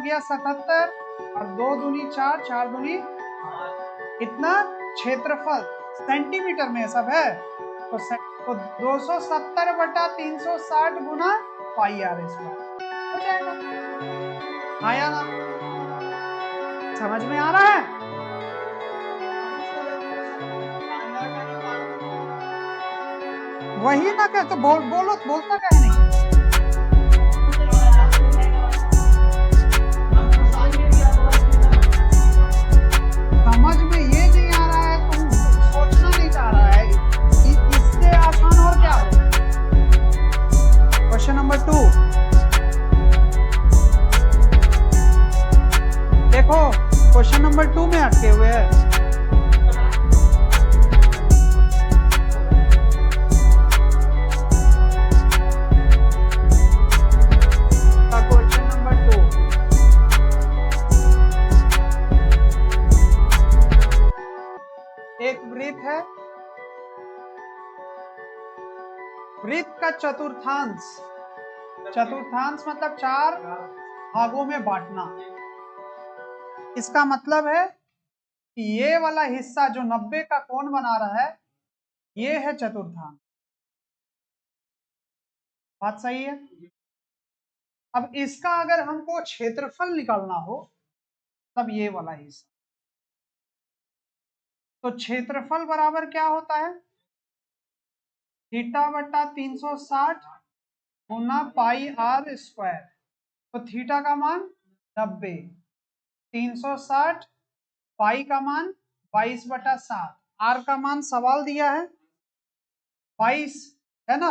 गया 77 और 2 दूनी 4, 4 दूनी 8। इतना क्षेत्रफल सेंटीमीटर में सब है तो 270 बटा 360 गुना पाई आर स्क्वायर हो जाएगा। आया ना? समझ में आ रहा है? वही ना कहते बोलो बोलता कह नहीं। समझ में ये नहीं आ रहा है, तुम सोचना नहीं चाह रहा है, इससे आसान और क्या हो। क्वेश्चन नंबर 2 देखो, क्वेश्चन नंबर 2 में अटके हुए हैं। क्वेश्चन नंबर 2 एक वृत्त है, वृत्त का चतुर्थांश, चतुर्थांश मतलब 4 भागों में बांटना। इसका मतलब है कि ये वाला हिस्सा जो 90 का कोण बना रहा है ये है चतुर्थांश। बात सही है? अब इसका अगर हमको क्षेत्रफल निकालना हो तब ये वाला हिस्सा, तो क्षेत्रफल बराबर क्या होता है, थीटा बटा 360 गुना पाई आर स्क्वायर। तो थीटा का मान 90, 360 पाई का मान 22 बटा 7, आर का मान सवाल दिया है 22 है ना,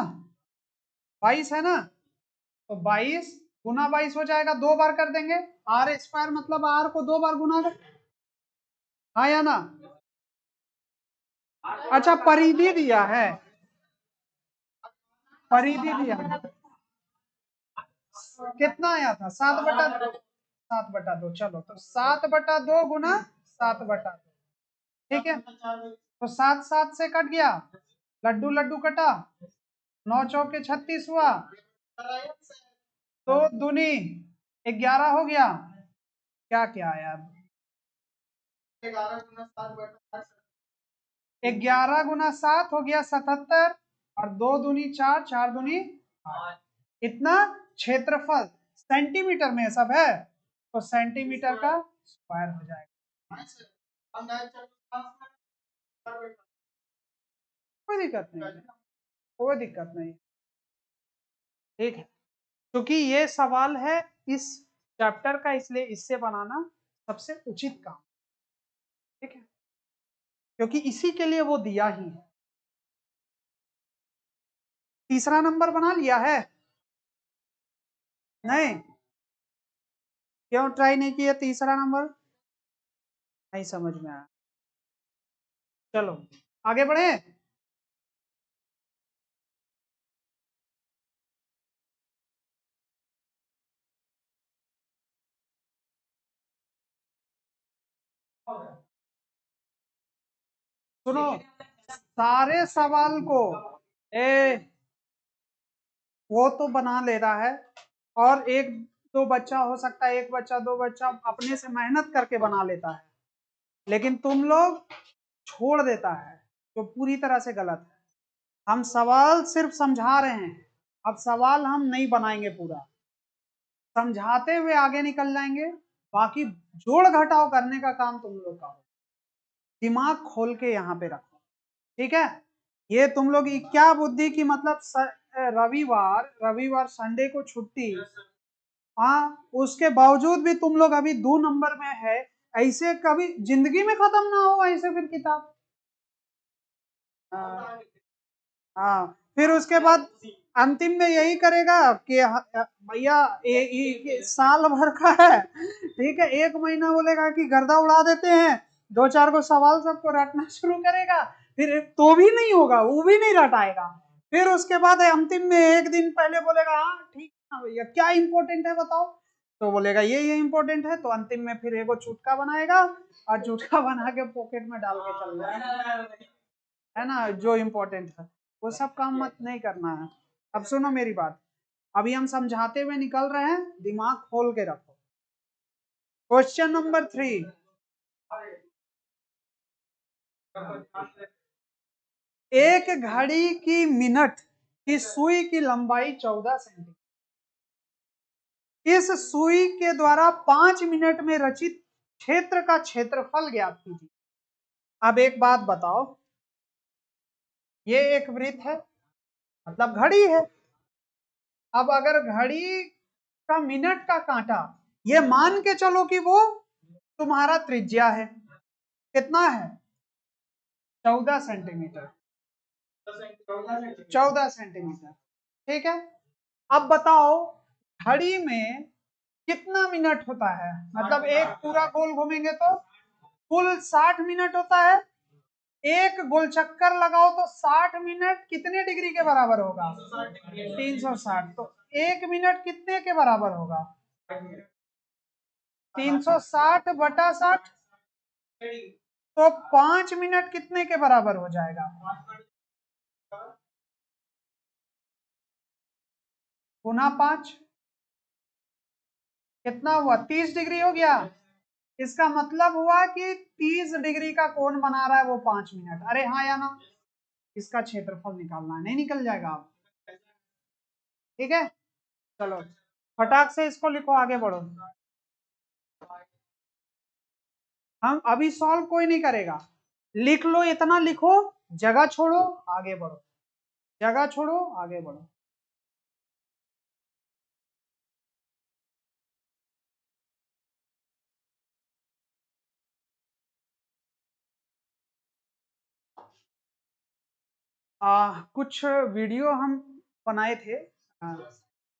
22 है ना, तो 22 गुना 22 हो जाएगा, 2 बार कर देंगे, आर स्क्वायर मतलब आर को 2 बार गुना कर, हाँ या ना। अच्छा परिधि दिया है, परिधि दिया है, कितना आया था 7/2, चलो तो 7/2 गुना 7/2, ठीक है, तो 7 7 से कट गया, लड्डू लड्डू कटा, 9 चौके 36 हुआ, तो दूनी 11 हो गया, क्या क्या आया, 11 गुना 7 हो गया 77 और 2 दूनी 4, 4 दूनी 8। इतना क्षेत्रफल सेंटीमीटर में सब है तो सेंटीमीटर का स्क्वायर हो जाएगा। कोई दिक्कत नहीं है, कोई दिक्कत नहीं, ठीक है, क्योंकि ये सवाल है इस चैप्टर का, इसलिए इससे बनाना सबसे उचित काम, ठीक है, क्योंकि इसी के लिए वो दिया ही है। तीसरा नंबर बना लिया है? नहीं, क्यों ट्राई नहीं किया तीसरा नंबर? नहीं समझ में आया, चलो आगे बढ़े। सुनो, सारे सवाल को वो तो बना ले रहा है, और एक दो बच्चा हो सकता है, एक बच्चा दो बच्चा अपने से मेहनत करके बना लेता है, लेकिन तुम लोग छोड़ देता है, जो पूरी तरह से गलत है। हम सवाल सिर्फ समझा रहे हैं, अब सवाल हम नहीं बनाएंगे पूरा, समझाते हुए आगे निकल जाएंगे, बाकी जोड़ घटाव करने का काम तुम लोग का हो, दिमाग खोल के यहाँ पे रखो, ठीक है। ये तुम लोग क्या बुद्धि की, मतलब रविवार संडे को छुट्टी, हाँ, उसके बावजूद भी तुम लोग अभी 2 नंबर में है, ऐसे कभी जिंदगी में खत्म ना हो ऐसे फिर किताब। हाँ, हाँ, फिर उसके बाद अंतिम में यही करेगा कि भैया साल भर का है, ठीक है, 1 महीना बोलेगा कि गर्दा उड़ा देते हैं, 2-4 को सवाल सबको रटना शुरू करेगा, फिर तो भी नहीं होगा, वो भी नहीं रटाएगा, फिर उसके बाद अंतिम में 1 दिन पहले बोलेगा हाँ ठीक है भैया क्या इंपॉर्टेंट है बताओ, तो बोलेगा ये इंपॉर्टेंट है, तो अंतिम में फिर एगो चुटका बनाएगा और चुटका बना के पॉकेट में डाल के चल जाएगा, है ना, जो इम्पोर्टेंट है वो सब काम मत नहीं करना है। अब सुनो मेरी बात, अभी हम समझाते हुए निकल रहे हैं, दिमाग खोल के रखो, क्वेश्चन नंबर 3, एक घड़ी की मिनट की सुई की लंबाई 14 सेंटीमीटर। इस सुई के द्वारा 5 मिनट में रचित क्षेत्र का क्षेत्रफल ज्ञात कीजिए। अब एक बात बताओ, ये एक वृत्त है, मतलब घड़ी है। अब अगर घड़ी का मिनट का कांटा, ये मान के चलो कि वो तुम्हारा त्रिज्या है, कितना है? 14 सेंटीमीटर। 14 सेंटीमीटर, ठीक है। अब बताओ घड़ी में कितना मिनट होता है? मतलब एक पूरा गोल घूमेंगे तो कुल 60 मिनट होता है। एक गोल चक्कर लगाओ तो 60 मिनट कितने डिग्री के बराबर होगा? 360। तो एक मिनट कितने के बराबर होगा? 360 बटा 60। तो 5 मिनट कितने के बराबर हो जाएगा? गुना 5 कितना हुआ? 30 डिग्री हो गया। इसका मतलब हुआ कि 30 डिग्री का कोण बना रहा है वो 5 मिनट। अरे हाँ या ना? इसका क्षेत्रफल निकालना है, नहीं निकल जाएगा आप? ठीक है, चलो फटाक से इसको लिखो, आगे बढ़ो। हम अभी सॉल्व कोई नहीं करेगा, लिख लो, इतना लिखो, जगह छोड़ो आगे बढ़ो, जगह छोड़ो आगे बढ़ो। कुछ वीडियो हम बनाए थे,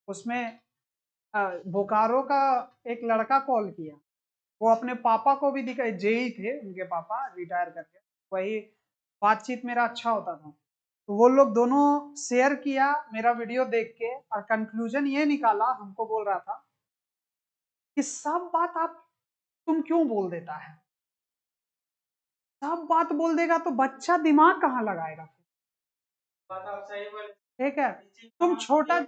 उसमें बोकारो का एक लड़का कॉल किया, वो अपने पापा को भी दिखा, जेई थे उनके पापा, रिटायर करके। वही बातचीत मेरा अच्छा होता था, तो वो लोग दोनों शेयर किया मेरा वीडियो देख के, और कंक्लूजन ये निकाला, हमको बोल रहा था कि सब बात आप तुम क्यों बोल देता है? सब बात बोल देगा तो बच्चा दिमाग कहाँ लगाएगा? ठीक है, तुम छोटा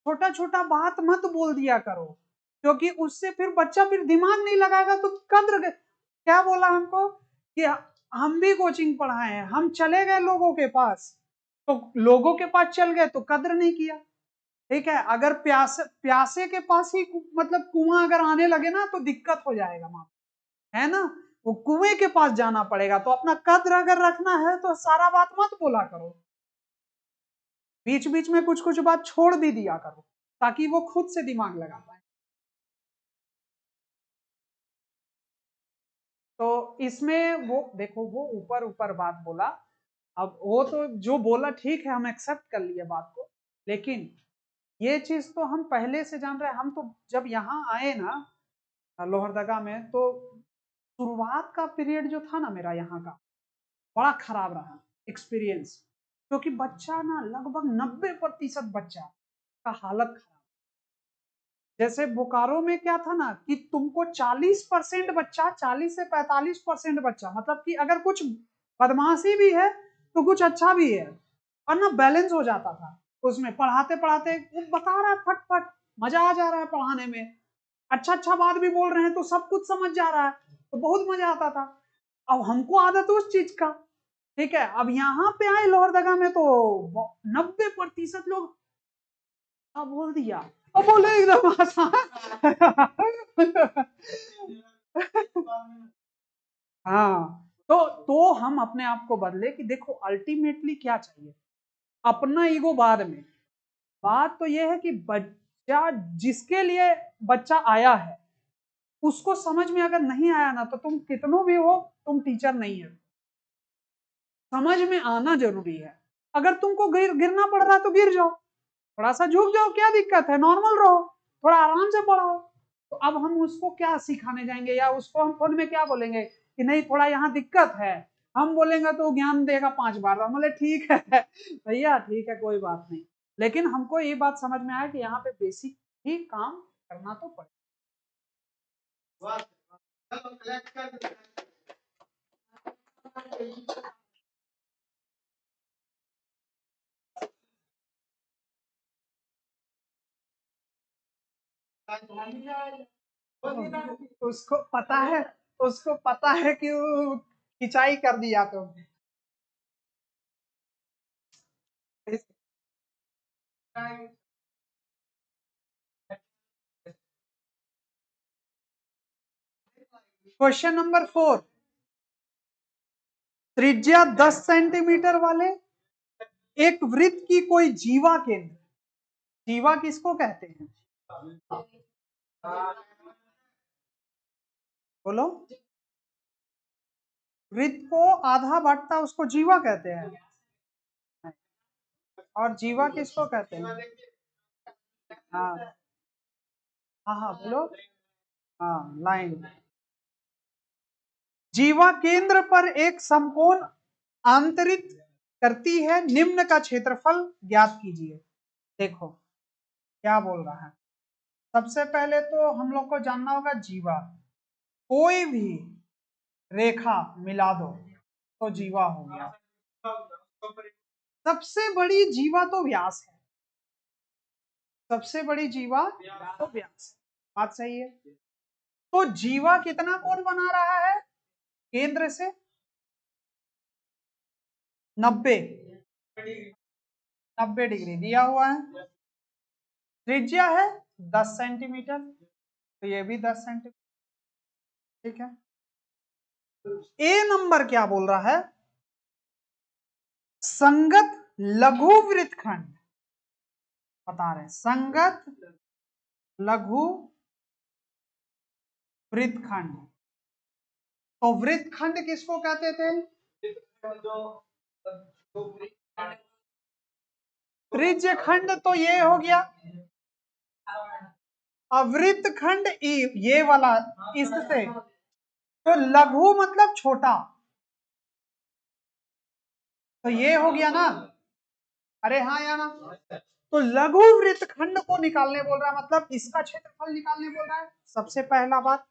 छोटा छोटा बात मत बोल दिया करो, क्योंकि उससे फिर बच्चा फिर दिमाग नहीं लगाएगा तो कद्र। क्या बोला हमको कि हम भी कोचिंग पढ़ाए हैं, हम चले गए लोगों के पास, तो लोगों के पास चल गए तो कद्र नहीं किया। ठीक है, अगर प्यासे के पास ही मतलब कुआं अगर आने लगे ना तो दिक्कत हो जाएगा माँ, है ना? वो कुएं के पास जाना पड़ेगा। तो अपना कद्र अगर रखना है तो सारा बात मत बोला करो, बीच बीच में कुछ कुछ बात छोड़ भी दिया करो, ताकि वो खुद से दिमाग लगा पाए। तो इसमें वो देखो, वो ऊपर ऊपर बात बोला, अब वो तो जो बोला ठीक है, हम एक्सेप्ट कर लिए बात को, लेकिन ये चीज तो हम पहले से जान रहे हैं। हम तो जब यहाँ आए ना लोहरदगा में, तो शुरुआत का पीरियड जो था ना मेरा यहाँ का, बड़ा खराब रहा एक्सपीरियंस, क्योंकि बच्चा ना लगभग 90% बच्चा का हालत खराब। जैसे बोकारो में क्या था ना कि तुमको 40% बच्चा, 40 से 45% बच्चा, मतलब कि अगर कुछ बदमाशी भी है तो कुछ अच्छा भी है, और ना बैलेंस हो जाता था उसमें। पढ़ाते पढ़ाते वो बता रहा है फट फट, मजा आ जा रहा है पढ़ाने में, अच्छा अच्छा बात भी बोल रहे हैं तो सब कुछ समझ जा रहा है, तो बहुत मजा आता था। अब हमको आदत उस चीज का, ठीक है। अब यहाँ पे आए लोहरदगा में तो 90% लोग बोल दिया, अब बोले एकदम आसान। हाँ, तो हम अपने आप को बदले कि देखो अल्टीमेटली क्या चाहिए, अपना ईगो बाद में। बात तो यह है कि बच्चा, जिसके लिए बच्चा आया है, उसको समझ में अगर नहीं आया ना, तो तुम कितनों भी हो, तुम टीचर नहीं है। समझ में आना जरूरी है। अगर तुमको गिरना पड़ रहा है तो गिर जाओ, थोड़ा सा झुक जाओ, क्या दिक्कत है, नॉर्मल रहो, थोड़ा आराम से पढ़ाओ। तो अब हम उसको क्या सिखाने जाएंगे, या उसको हम फोन में क्या बोलेंगे कि नहीं थोड़ा यहाँ दिक्कत है, हम बोलेंगे तो ज्ञान देगा 5 बार। हम बोले ठीक है भैया, ठीक है कोई बात नहीं, लेकिन हमको ये बात समझ में आया कि यहाँ पे बेसिक ही काम करना तो पड़ेगा। उसको पता है कि वो खिंचाई कर दिया तुमने। क्वेश्चन नंबर 4, त्रिज्या 10 सेंटीमीटर वाले एक वृत्त की कोई जीवा केंद्र, जीवा किसको कहते हैं? बोलो। वृत्त को आधा बंटता उसको जीवा कहते हैं। और जीवा किसको कहते हैं? हाँ हाँ हाँ बोलो। हाँ लाइन। जीवा केंद्र पर एक समकोण आंतरित करती है, निम्न का क्षेत्रफल ज्ञात कीजिए। देखो क्या बोल रहा है। सबसे पहले तो हम लोग को जानना होगा जीवा, कोई भी रेखा मिला दो तो जीवा हो गया। सबसे बड़ी जीवा तो व्यास है, सबसे बड़ी जीवा तो व्यास है। बात सही है। तो जीवा कितना कोण बना रहा है केंद्र से? 90 डिग्री दिया हुआ है। त्रिज्या है 10 सेंटीमीटर, तो ये भी 10 सेंटीमीटर। ठीक है। ए नंबर क्या बोल रहा है? संगत लघु वृत्तखंड बता रहे हैं। संगत लघु वृत्तखंड, तो वृत्तखंड किसको कहते थे? त्रिज्य खंड तो ये हो गया, अवृत्त खंड ये वाला इससे, तो लघु मतलब छोटा, तो ये हो गया ना। अरे हाँ या ना। तो लघु वृत्त खंड को निकालने बोल रहा है, मतलब इसका क्षेत्रफल निकालने बोल रहा है, सबसे पहला बात।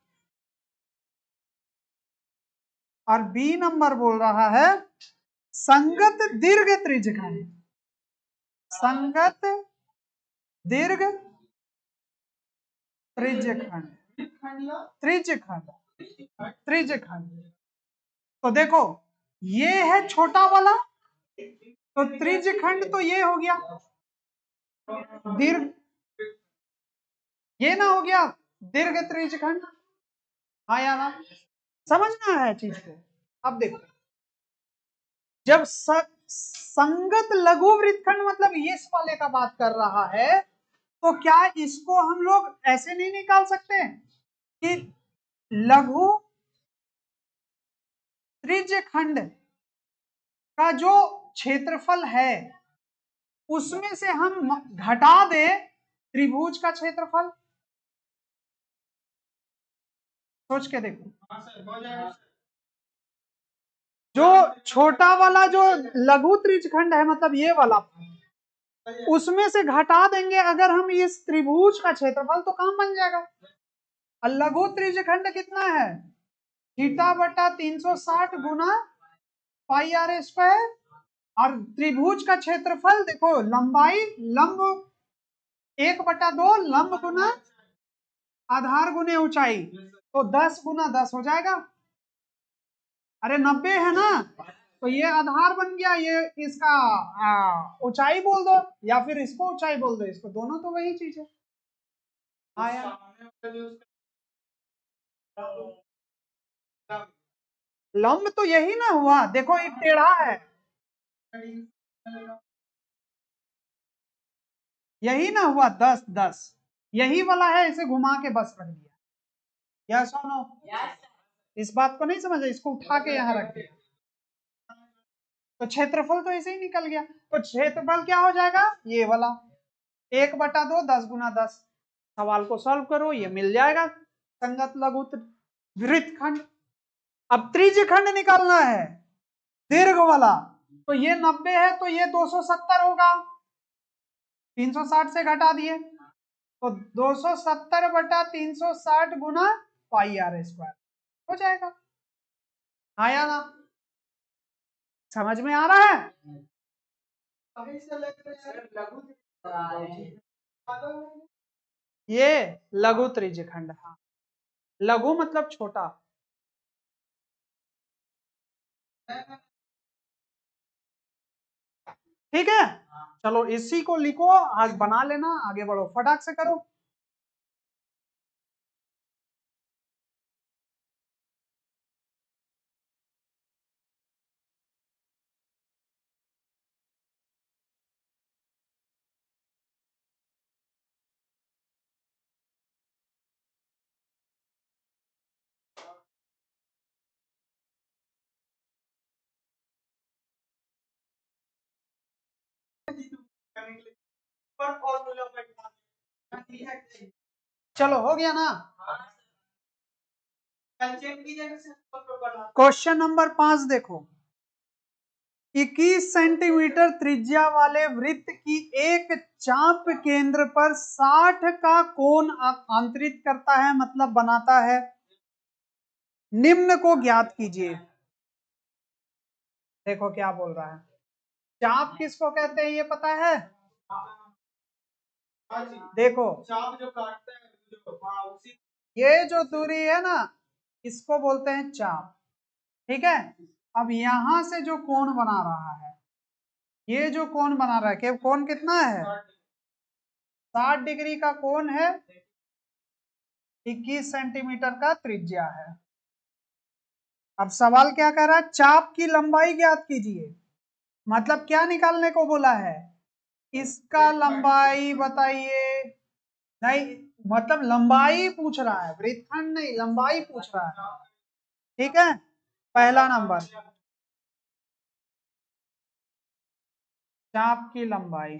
और बी नंबर बोल रहा है संगत दीर्घ त्रिज्य खंड, संगत दीर्घ त्रिज्य खंड, त्रिज्य खंड, त्रिज्य खंड। तो देखो ये है छोटा वाला, तो त्रिज्य खंड तो ये हो गया दीर्घ, ये ना हो गया दीर्घ त्रिज्य खंड। हाँ या ना, समझना है चीज को। अब देखो जब संगत लघु वृत्तखंड मतलब ये इस वाले का बात कर रहा है, तो क्या इसको हम लोग ऐसे नहीं निकाल सकते कि लघु त्रिज्य खंड का जो क्षेत्रफल है उसमें से हम घटा दे त्रिभुज का क्षेत्रफल? सोच के देखो। जो छोटा वाला जो लघु त्रिज्यखंड है, मतलब ये वाला, उसमें से घटा देंगे अगर हम इस त्रिभुज का क्षेत्रफल, तो काम बन जाएगा। और लघु त्रिज्यखंड कितना है? थीटा बटा 360 गुना पाई आर स्क्वायर। और त्रिभुज का क्षेत्रफल देखो, लंबाई लंब 1/2 लंब गुना आधार गुने ऊंचाई, तो 10 गुना 10 हो जाएगा। अरे 90 है ना, तो ये आधार बन गया, ये इसका ऊंचाई बोल दो, या फिर इसको ऊंचाई बोल दो, इसको, दोनों तो वही चीज है। आया लंब तो यही ना हुआ, देखो एक टेढ़ा है, यही ना हुआ 10 10, यही वाला है, इसे घुमा के बस रख दिया। यस और नो? इस बात को नहीं समझा, इसको उठा के यहाँ रख दिया, तो क्षेत्रफल तो ऐसे ही निकल गया। तो क्षेत्रफल क्या हो जाएगा? ये वाला 1/2 10 गुना 10। सवाल को सॉल्व करो, ये मिल जाएगा संगत लघु वृत्तखंड। अब त्रिज्य खंड निकालना है, दीर्घ वाला, तो ये 90 है, तो ये 270 होगा, 360 से घटा दिए, तो 270/360 गुना पाई आर स्क्वायर हो जाएगा। आया ना? समझ में आ रहा है? ये लघु त्रिज्यखंड। हाँ लघु मतलब छोटा। ठीक है, चलो इसी को लिखो, आज बना लेना, आगे बढ़ो, फटाक से करो। चलो हो गया ना। क्वेश्चन नंबर 5 देखो। 21 सेंटीमीटर त्रिज्या वाले वृत्त की एक चाप केंद्र पर 60 का कोण आंतरित करता है, मतलब बनाता है। निम्न को ज्ञात कीजिए। देखो क्या बोल रहा है। चाप किसको कहते हैं ये पता है? देखो चाप जो काटता है, ये जो दूरी है ना, इसको बोलते हैं चाप। ठीक है, अब यहां से जो कोण बना रहा है, ये जो कोण बना रहा है, कि कोण कितना है? 60 डिग्री का कोण है, 21 सेंटीमीटर का त्रिज्या है। अब सवाल क्या कह रहा है? चाप की लंबाई ज्ञात कीजिए। मतलब क्या निकालने को बोला है? इसका लंबाई बताइए। नहीं, मतलब लंबाई पूछ रहा है, वृत्तखंड नहीं, लंबाई पूछ रहा है। ठीक है, पहला नंबर चाप की लंबाई।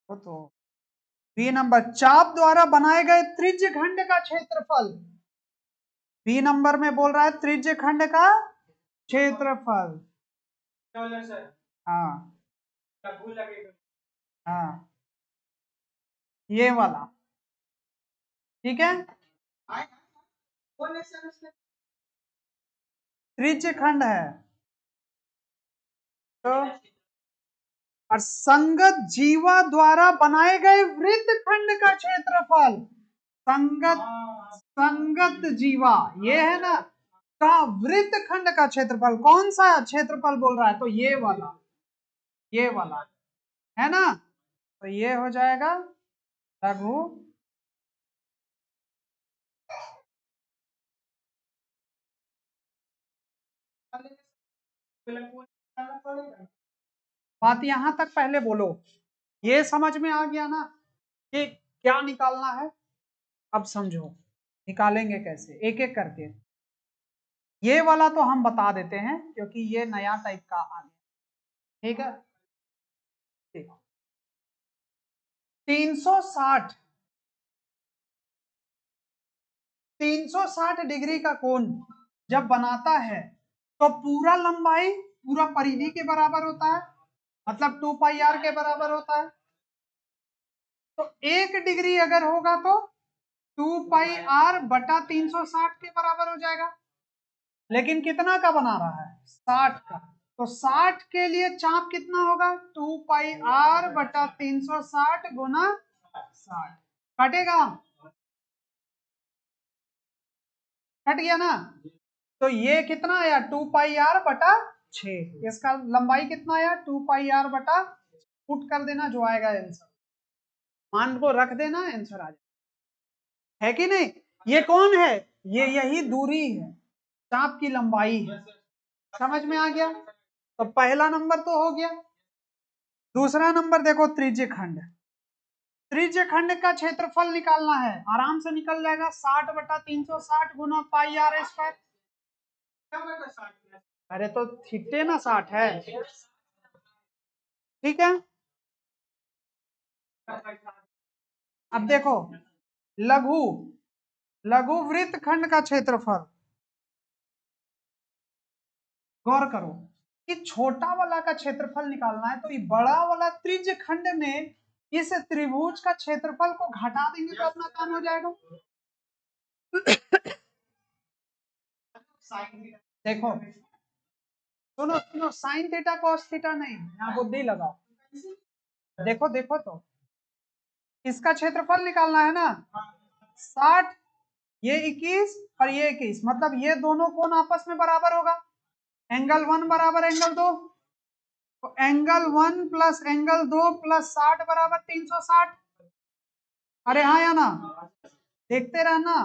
तो बी नंबर चाप द्वारा बनाए गए त्रिज्य खंड का क्षेत्रफल। बी नंबर में बोल रहा है त्रिज्य खंड का क्षेत्रफल। हाँ हाँ, ये वाला। ठीक है, त्रिज्य खंड है तो, और संगत जीवा द्वारा बनाए गए वृत्त खंड का क्षेत्रफल। संगत संगत जीवा ये है ना, का वृत्त खंड का क्षेत्रफल। कौन सा क्षेत्रफल बोल रहा है? तो ये वाला, ये वाला है ना। तो ये हो जाएगा लघु। बात यहां तक पहले बोलो, ये समझ में आ गया ना कि क्या निकालना है? अब समझो निकालेंगे कैसे, एक एक करके। ये वाला तो हम बता देते हैं क्योंकि ये नया टाइप का आ गया। ठीक है, देखो 360 360 डिग्री का कोण जब बनाता है तो पूरा लंबाई पूरा परिधि के बराबर होता है, मतलब 2 पाई आर के बराबर होता है। तो 1 डिग्री अगर होगा तो 2 पाई आर बटा 360 के बराबर हो जाएगा। लेकिन कितना का बना रहा है? 60 का। तो 60 के लिए चाप कितना होगा? 2 पाई आर बटा 360 गुना 60। कटेगा? कट गया ना। तो ये कितना आया? 2 पाई आर बटा 6। इसका लंबाई कितना आया? 2 पाई आर बटा, पुट कर देना जो आएगा आंसर, मान को रख देना, आंसर आ जाए। है कि नहीं? ये कौन है? ये यही दूरी है, चाप की लंबाई है। समझ में आ गया? तो पहला नंबर तो हो गया। दूसरा नंबर देखो, त्रिज्य खंड। त्रिज्य खंड का क्षेत्रफल निकालना है, आराम से निकल जाएगा। 60 बटा 360 गुना पाई आर स्क्वायर। अरे तो थीटे ना 60 है। ठीक है, अब देखो लघु लघु वृत्त खंड का क्षेत्रफल। गौर करो कि छोटा वाला का क्षेत्रफल निकालना है तो ये बड़ा वाला त्रिज्य खंड में इस त्रिभुज का क्षेत्रफल को घटा देंगे तो अपना काम हो जाएगा। देखो सुनो सुनो, साइन थीटा कॉस थीटा नहीं, यहाँ बुद्धि लगाओ। देखो देखो तो इसका क्षेत्रफल निकालना है ना, 60, ये 21 और ये 21, मतलब ये दोनों कोण आपस में बराबर होगा। एंगल 1 बराबर एंगल 2, तो एंगल 1 प्लस एंगल 2 प्लस 60 बराबर 360। अरे हाँ या ना, देखते रहना।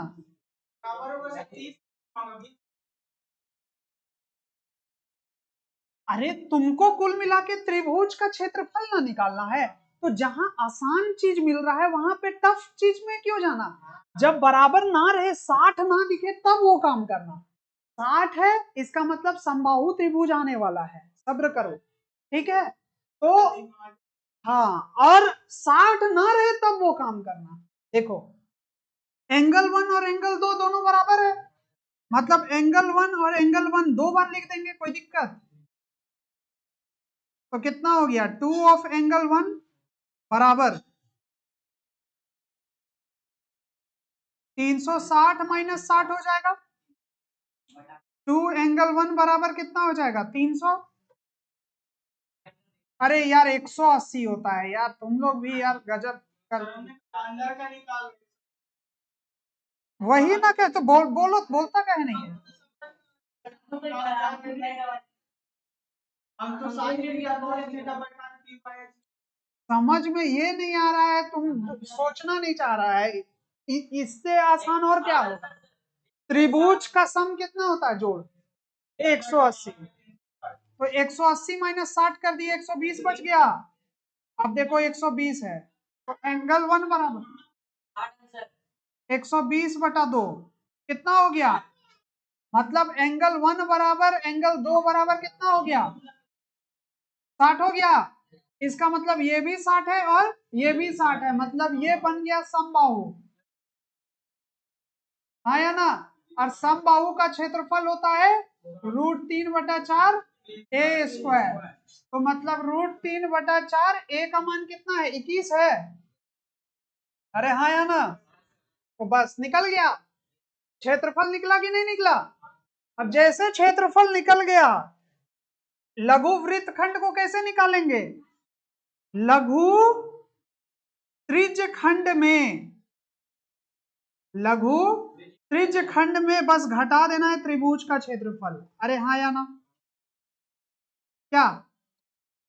अरे तुमको कुल मिला के त्रिभुज का क्षेत्रफल ना निकालना है, तो जहां आसान चीज मिल रहा है वहां पे टफ चीज में क्यों जाना। जब बराबर ना रहे, 60 ना दिखे, तब वो काम करना। 60 है इसका मतलब समबाहु त्रिभुज आने वाला है, सब्र करो, ठीक है। तो हाँ, और 60 ना रहे तब वो काम करना। देखो एंगल 1 और एंगल 2 दोनों बराबर है, मतलब एंगल 1 और एंगल 1 दो बार लिख देंगे, कोई दिक्कत। तो कितना हो गया, 2 ऑफ एंगल 1 बराबर 360 माइनस 60 हो जाएगा। 2 एंगल 1 बराबर कितना हो जाएगा, 300। अरे यार 180 होता है यार, तुम लोग भी यार गजब कर। वही ना, कह तो बोलो, बोलता कहे नहीं है। समझ में ये नहीं आ रहा है, तुम सोचना नहीं चाह रहा है। इससे आसान और क्या होगा। त्रिभुज का सम कितना होता है, जोड़ 180, तो 180 माइनस 60 कर दिए, 120 बच गया। अब देखो 120 है, तो एंगल 1 बराबर 120 बटा 2 कितना हो गया, मतलब एंगल 1 बराबर एंगल 2 बराबर कितना हो गया, 60 हो गया। इसका मतलब ये भी 60 है और ये भी 60 है, मतलब ये बन गया समबाहु, हाँ या ना। और समबाहु का क्षेत्रफल होता है √3/4 ए स्क्वायर, तो मतलब √3/4, ए का मान कितना है, 21 है। अरे हाँ या ना, तो बस निकल गया, क्षेत्रफल निकला कि नहीं निकला। अब जैसे क्षेत्रफल निकल गया, लघु वृत्तखंड को कैसे निकालेंगे, लघु त्रिज्यखंड में, लघु त्रिज्यखंड में बस घटा देना है त्रिभुज का क्षेत्रफल। अरे हाँ या ना, क्या।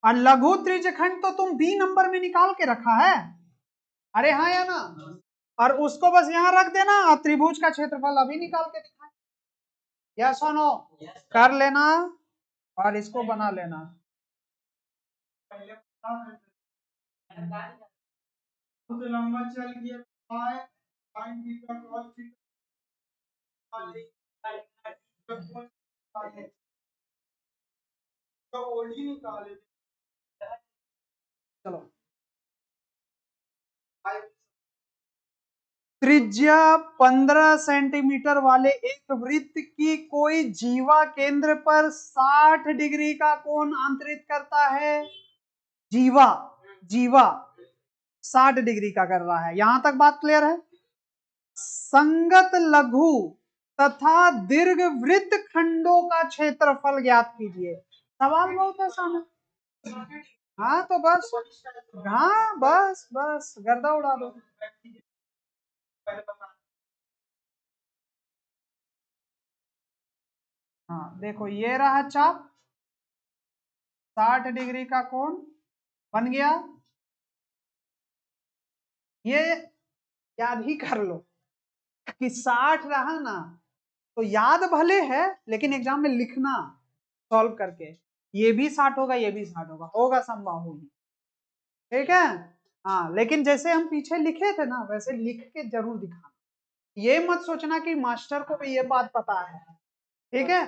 और लघु त्रिज्यखंड तो तुम बी नंबर में निकाल के रखा है, अरे हाँ या ना, और उसको बस यहाँ रख देना और त्रिभुज का क्षेत्रफल अभी निकाल के दिखा, या सुनो कर लेना और इसको बना लेना। तो लंबा चल गया, चलो त्रिज्या 15 सेंटीमीटर वाले एक वृत्त की कोई जीवा केंद्र पर 60 डिग्री का कोण अंतरित करता है। जीवा, जीवा 60 डिग्री का कर रहा है, यहां तक बात क्लियर है। संगत लघु तथा दीर्घ वृत्त खंडों का क्षेत्रफल ज्ञात कीजिए। सवाल बहुत आसान है। हाँ तो बस, हाँ बस बस गर्दा उड़ा दो। हाँ देखो ये रहा चाप, 60 डिग्री का कोण बन गया। ये याद ही कर लो कि 60 रहा ना, तो याद भले है लेकिन एग्जाम में लिखना सॉल्व करके, ये भी 60 होगा, ये भी 60 होगा, होगा समबाहु ही, ठीक है। हाँ लेकिन जैसे हम पीछे लिखे थे ना, वैसे लिख के जरूर दिखाना, ये मत सोचना कि मास्टर को भी ये बात पता है, ठीक है।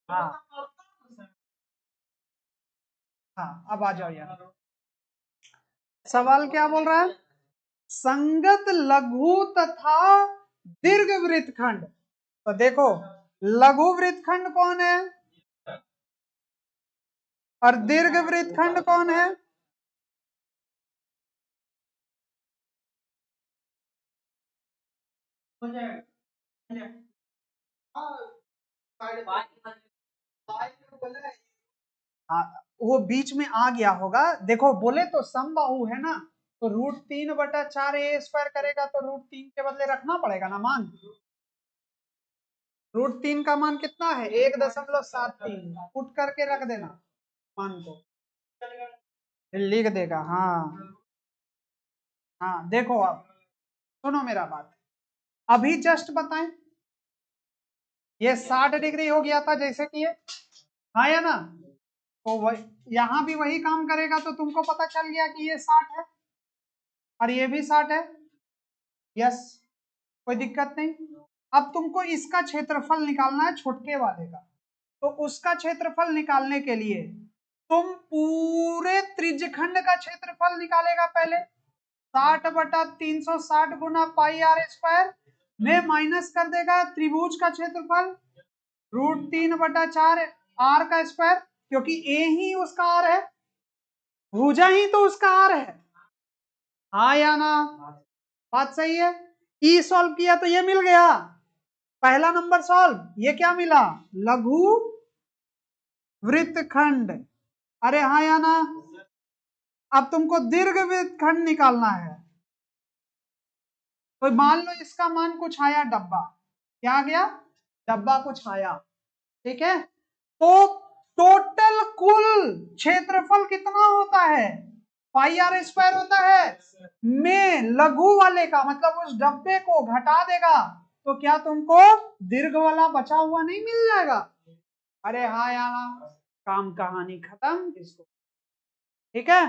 हाँ हाँ, अब आ जाओ यार, सवाल क्या बोल रहा है, संगत लघु तथा दीर्घ वृत्तखंड। तो देखो लघु वृत्तखंड कौन है और दीर्घ वृत्तखंड कौन है। हाँ, वो बीच में आ गया होगा। देखो बोले तो समबाहु है ना, तो √3/4 a² करेगा तो √3 के बदले रखना पड़ेगा ना मान। √3 का मान कितना है? 1.73। पुट करके रख देना मान को, लिख देगा। हाँ हाँ, देखो अब सुनो मेरा बात, अभी जस्ट बताएं, ये 60 डिग्री हो गया था जैसे कि ये, हाँ या ना, तो वही यहां भी वही काम करेगा, तो तुमको पता चल गया कि ये 60 है और ये भी 60 है। यस, कोई दिक्कत नहीं। अब तुमको इसका क्षेत्रफल निकालना है छोटे वाले का, तो उसका क्षेत्रफल निकालने के लिए तुम पूरे त्रिज्यखंड का क्षेत्रफल निकालेगा पहले। 60/360 गुना πr² में माइनस कर देगा त्रिभुज का क्षेत्रफल √3/4 r², क्योंकि ए ही उसका आर है, भुजा ही तो उसका आर है। हाँ या ना, बात सही है। ई सॉल्व किया तो ये मिल गया, पहला नंबर सॉल्व। ये क्या मिला? लघु वृत्तखंड। अरे हाँ या ना, अब तुमको दीर्घ वृत्तखंड निकालना है। तो मान लो इसका मान कुछ आया डब्बा, क्या आ गया? डब्बा कुछ आया, ठीक है। तो टोटल कुल क्षेत्रफल कितना होता है? πr² होता है, में लघु वाले का मतलब उस डब्बे को घटा देगा, तो क्या तुमको दीर्घ वाला बचा हुआ नहीं मिल जाएगा? अरे हाँ यार, काम कहानी खत्म इसको, ठीक है।